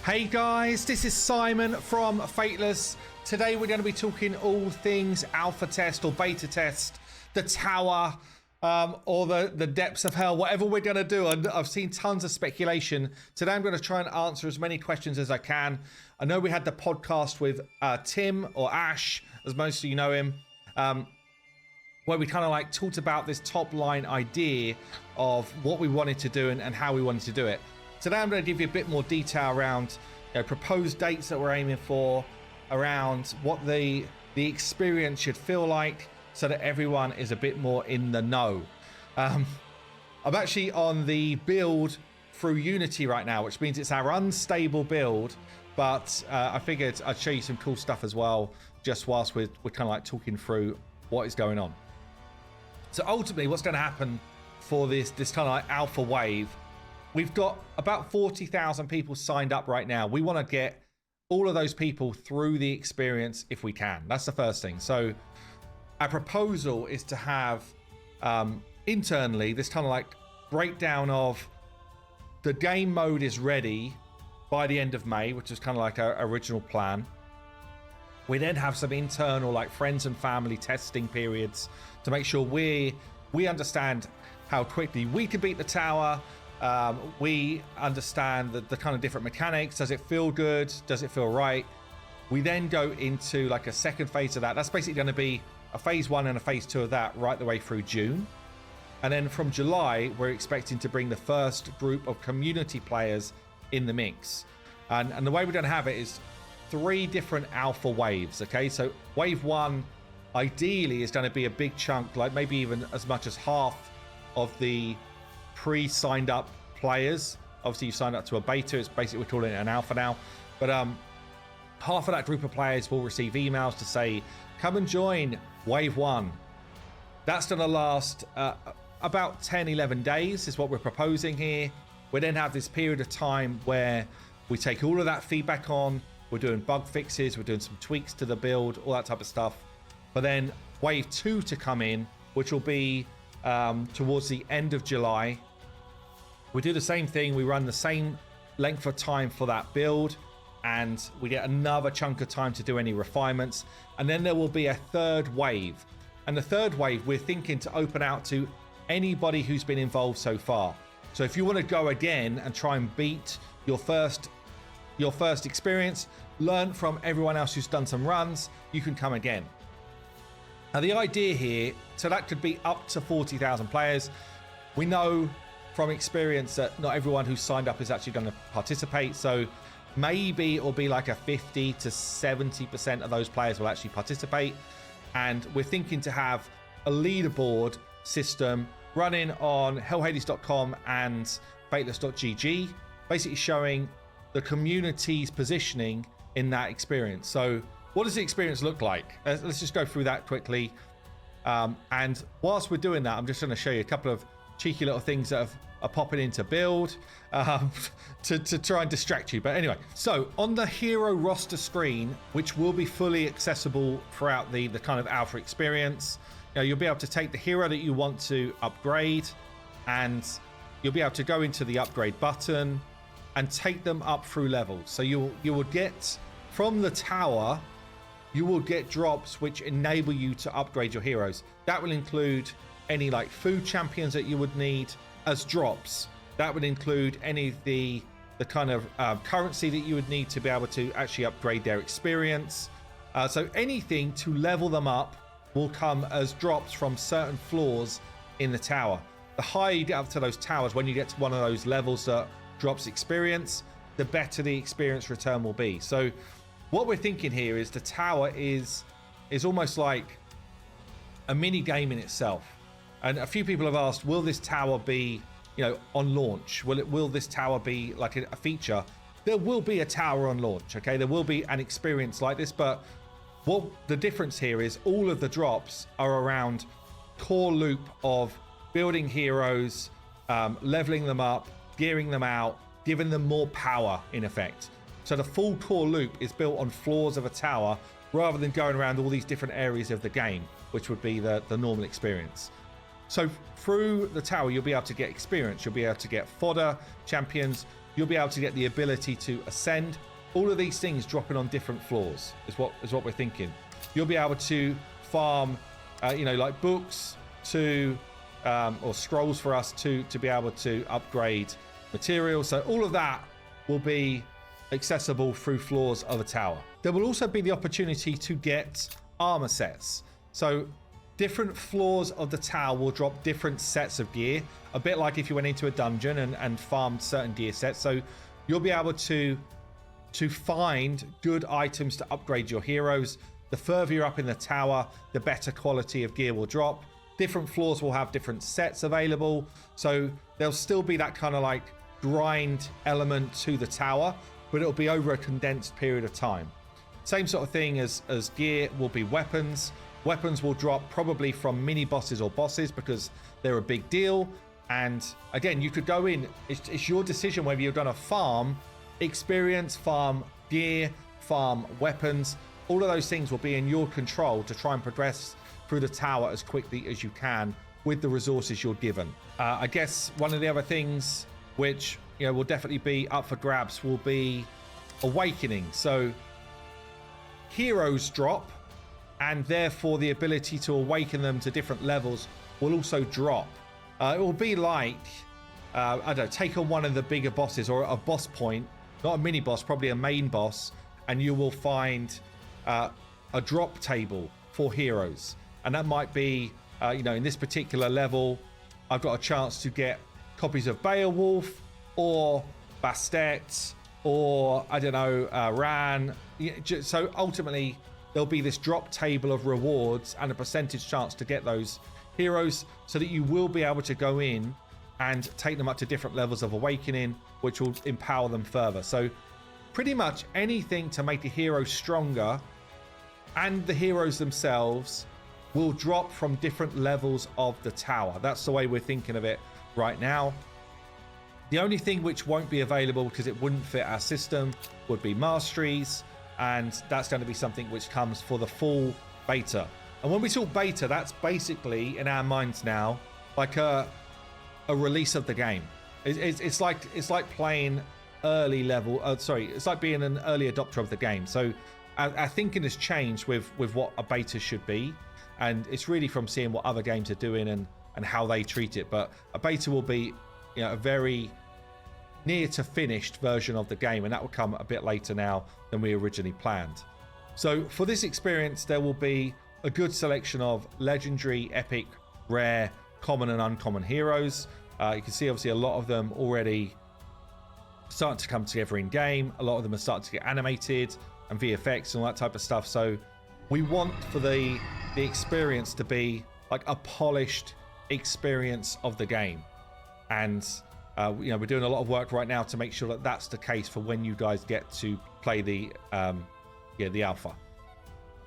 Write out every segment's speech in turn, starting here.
Hey guys, this is Simon from Fateless. Today we're going to be talking all things alpha test or beta test, the tower, or the depths of hell, whatever we're going to do. And I've seen tons of speculation. Today I'm going to try and answer as many questions as I can. I know we had the podcast with Tim, or Ash, as most of you know him, where we kind of like talked about this top line idea of what we wanted to do and how we wanted to do it. Today I'm going to give you a bit more detail around proposed dates that we're aiming for, around what the experience should feel like, so that everyone is a bit more in the know. I'm actually on the build through Unity right now, which means it's our unstable build, but I figured I'd show you some cool stuff as well, just whilst we're kind of like talking through what is going on. So ultimately what's going to happen for this kind of like alpha wave, we've got about 40,000 people signed up right now. We want to get all of those people through the experience if we can. That's the first thing. So our proposal is to have internally this kind of like breakdown of the game mode is ready by the end of May, which is kind of like our original plan. We then have some internal like friends and family testing periods to make sure we understand how quickly we can beat the tower. We understand the kind of different mechanics. Does it feel good? Does it feel right? We then go into like a second phase of that. That's basically going to be a phase 1 and a phase 2 of that right the way through June. And then from July, we're expecting to bring the first group of community players in the mix. And the way we're going to have it is 3 different alpha waves. Okay, so wave 1 ideally is going to be a big chunk, like maybe even as much as half of the pre-signed up players. Obviously you signed up to a beta, it's basically, we're calling it an alpha now, but half of that group of players will receive emails to say come and join wave 1. That's going to last about 10-11 days is what we're proposing here. We then have this period of time where we take all of that feedback on, we're doing bug fixes, we're doing some tweaks to the build, all that type of stuff. But then wave 2 to come in, which will be towards the end of July. We do the same thing, we run the same length of time for that build, and we get another chunk of time to do any refinements. And then there will be a third wave, and the third wave we're thinking to open out to anybody who's been involved so far. So if you want to go again and try and beat your first experience, learn from everyone else who's done some runs, you can come again. Now the idea here, so that could be up to 40,000 players. We know from experience that not everyone who's signed up is actually going to participate. So maybe it'll be like a 50 to 70% of those players will actually participate. And we're thinking to have a leaderboard system running on Hellhades.com and Fateless.gg, basically showing the community's positioning in that experience. So what does the experience look like? Let's just go through that quickly. And whilst we're doing that, I'm just going to show you a couple of cheeky little things that are popping into build to try and distract you. But anyway, so on the hero roster screen, which will be fully accessible throughout the kind of alpha experience, you'll be able to take the hero that you want to upgrade, and you'll be able to go into the upgrade button and take them up through levels. So you will get from the tower, you will get drops which enable you to upgrade your heroes. That will include any like food champions that you would need as drops. That would include any of the kind of currency that you would need to be able to actually upgrade their experience. So anything to level them up will come as drops from certain floors in the tower. The higher you get up to those towers, when you get to one of those levels that drops experience, the better the experience return will be. So what we're thinking here is the tower is almost like a mini game in itself. And a few people have asked, will this tower be, on launch? Will this tower be like a feature? There will be a tower on launch, okay? There will be an experience like this, but what the difference here is all of the drops are around core loop of building heroes, leveling them up, gearing them out, giving them more power in effect. So the full core loop is built on floors of a tower rather than going around all these different areas of the game, which would be the normal experience. So through the tower, you'll be able to get experience. You'll be able to get fodder champions. you'll be able to get the ability to ascend. All of these things dropping on different floors is what we're thinking. You'll be able to farm, like books to, or scrolls for us to be able to upgrade materials. So all of that will be accessible through floors of a tower. There will also be the opportunity to get armor sets. So different floors of the tower will drop different sets of gear, a bit like if you went into a dungeon and farmed certain gear sets. So you'll be able to find good items to upgrade your heroes. The further you're up in the tower, the better quality of gear will drop. Different floors will have different sets available. So there'll still be that kind of like grind element to the tower, but it'll be over a condensed period of time. Same sort of thing as gear will be weapons. Weapons will drop probably from mini bosses or bosses because they're a big deal. And again, you could go in, it's your decision whether you're going to farm experience, farm gear, farm weapons. All of those things will be in your control to try and progress through the tower as quickly as you can with the resources you're given. I guess one of the other things which will definitely be up for grabs will be awakening. So heroes drop, and therefore the ability to awaken them to different levels will also drop. It will be like, I don't know, take on one of the bigger bosses or a boss point, not a mini boss, probably a main boss, and you will find a drop table for heroes. And that might be, in this particular level, I've got a chance to get copies of Beowulf or Bastet or, I don't know, Ran. So ultimately, there'll be this drop table of rewards and a percentage chance to get those heroes so that you will be able to go in and take them up to different levels of awakening, which will empower them further. So pretty much anything to make the hero stronger and the heroes themselves will drop from different levels of the tower. That's the way we're thinking of it right now. The only thing which won't be available because it wouldn't fit our system would be masteries, and that's going to be something which comes for the full beta. And when we talk beta, that's basically in our minds now like a release of the game. It's like playing early level. It's like being an early adopter of the game. So our thinking has changed with what a beta should be, and it's really from seeing what other games are doing and how they treat it. But a beta will be a very near to finished version of the game, and that will come a bit later now than we originally planned. So for this experience, there will be a good selection of legendary, epic, rare, common and uncommon heroes. You can see obviously a lot of them already starting to come together in game. A lot of them are starting to get animated and VFX and all that type of stuff. So we want for the experience to be like a polished experience of the game. And we're doing a lot of work right now to make sure that that's the case for when you guys get to play the alpha.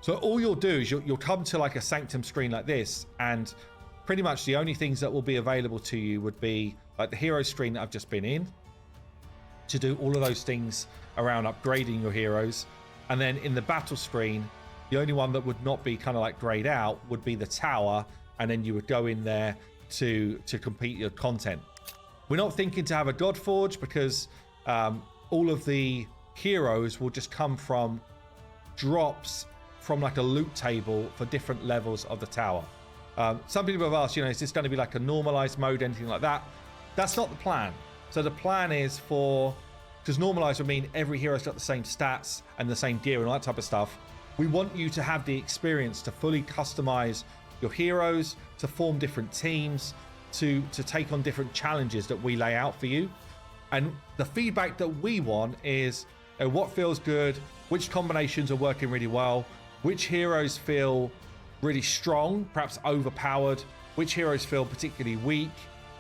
So all you'll do is you'll come to like a sanctum screen like this, and pretty much the only things that will be available to you would be like the hero screen that I've just been in to do all of those things around upgrading your heroes. And then in the battle screen, the only one that would not be kind of like grayed out would be the tower, and then you would go in there to complete your content. We're not thinking to have a Godforge because all of the heroes will just come from drops from like a loot table for different levels of the tower. Some people have asked, is this going to be like a normalized mode, anything like that? That's not the plan. So the plan is because normalized would mean every hero's got the same stats and the same gear and all that type of stuff. We want you to have the experience to fully customize your heroes, to form different teams, to take on different challenges that we lay out for you. And the feedback that we want is what feels good, which combinations are working really well, which heroes feel really strong, perhaps overpowered, which heroes feel particularly weak.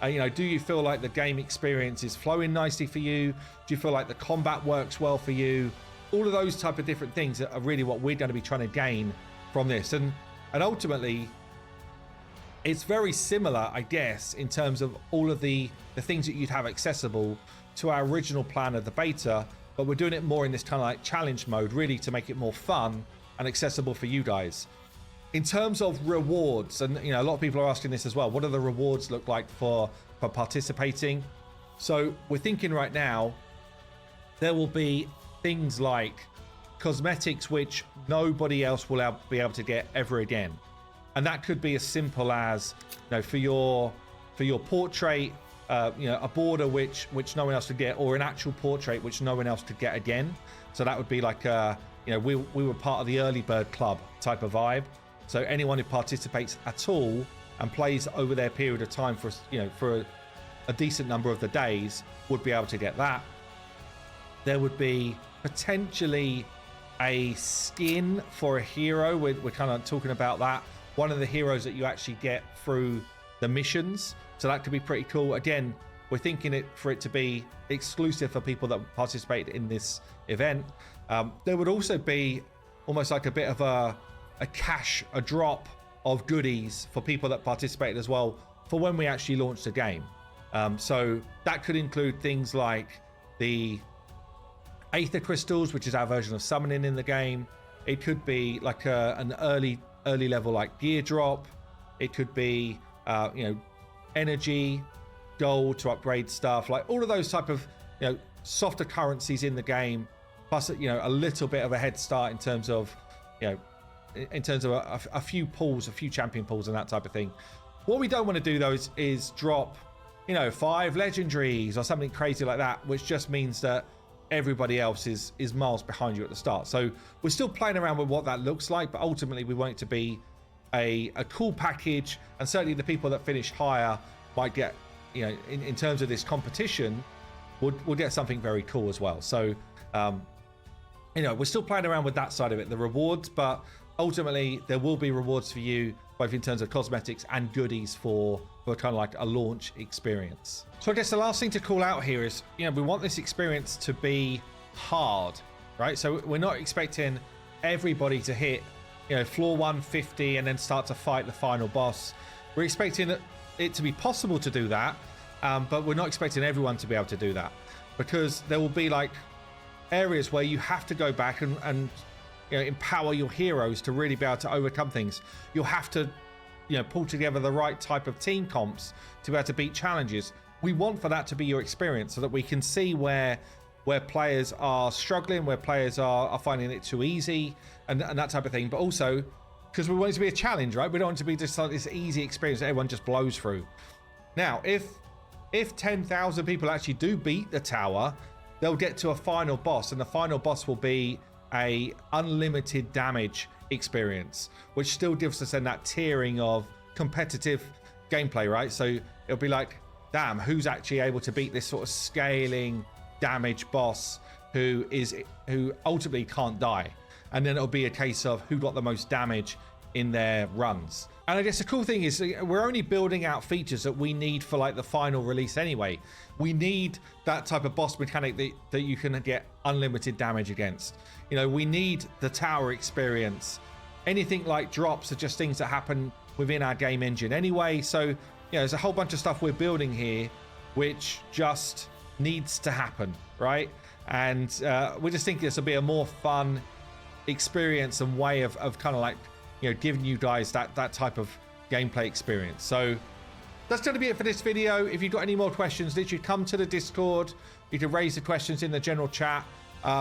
Do you feel like the game experience is flowing nicely for you? Do you feel like the combat works well for you? All of those type of different things are really what we're going to be trying to gain from this. And ultimately, it's very similar, I guess, in terms of all of the things that you'd have accessible to our original plan of the beta, but we're doing it more in this kind of like challenge mode, really to make it more fun and accessible for you guys. In terms of rewards, and a lot of people are asking this as well, what do the rewards look like for participating? So we're thinking right now, there will be things like cosmetics which nobody else will be able to get ever again. And that could be as simple as, you know, for your portrait, you know, a border which no one else could get, or an actual portrait which no one else could get again. So that would be like, you know, we were part of the early bird club type of vibe. So anyone who participates at all and plays over their period of time for, you know, for a decent number of the days would be able to get that. There would be potentially a skin for a hero. We're kind of talking about that. One of the heroes that you actually get through the missions. So that could be pretty cool. Again, we're thinking for it to be exclusive for people that participate in this event. There would also be almost like a bit of a drop of goodies for people that participated as well for when we actually launch the game. So that could include things like the Aether Crystals, which is our version of summoning in the game. It could be like an early level like gear drop. It could be you know, energy, gold to upgrade stuff, like all of those type of, you know, softer currencies in the game, plus, you know, a little bit of a head start in terms of, you know, in terms of a few pulls, a few champion pulls and that type of thing. What we don't want to do though is drop, you know, 5 legendaries or something crazy like that, which just means that everybody else is miles behind you at the start. So we're still playing around with what that looks like, but ultimately we want it to be a cool package, and certainly the people that finish higher might get, you know, in terms of this competition, we'll get something very cool as well. So you know, we're still playing around with that side of it, the rewards, but ultimately there will be rewards for you both in terms of cosmetics and goodies for kind of like a launch experience. So I guess the last thing to call out here is, you know, we want this experience to be hard, right? So we're not expecting everybody to hit, you know, floor 150 and then start to fight the final boss. We're expecting it to be possible to do that, but we're not expecting everyone to be able to do that, because there will be like areas where you have to go back and you know, empower your heroes to really be able to overcome things. You'll have to, you know, pull together the right type of team comps to be able to beat challenges. We want for that to be your experience, so that we can see where players are struggling, where players are finding it too easy, and that type of thing. But also because we want it to be a challenge, right? We don't want it to be just like this easy experience that everyone just blows through. Now, if 10,000 people actually do beat the tower, they'll get to a final boss, and the final boss will be a unlimited damage experience, which still gives us then that tiering of competitive gameplay, right? So it'll be like, damn, who's actually able to beat this sort of scaling damage boss who ultimately can't die? And then it'll be a case of who got the most damage in their runs. And I guess the cool thing is we're only building out features that we need for like the final release anyway. We need that type of boss mechanic that you can get unlimited damage against. You know, we need the tower experience. Anything like drops are just things that happen within our game engine anyway. So, you know, there's a whole bunch of stuff we're building here which just needs to happen, right? And we just think this will be a more fun experience and way of kind of like, you know, giving you guys that type of gameplay experience. So that's going to be it for this video. If you've got any more questions, literally come to the Discord. You can raise the questions in the general chat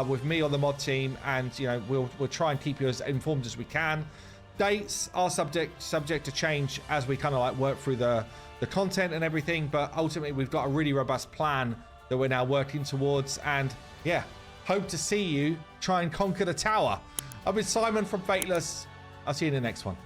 with me or the mod team, and you know, we'll try and keep you as informed as we can. Dates are subject to change as we kind of like work through the content and everything, but ultimately we've got a really robust plan that we're now working towards, and yeah, hope to see you try and conquer the tower. I've been Simon from Fateless. I'll see you in the next one.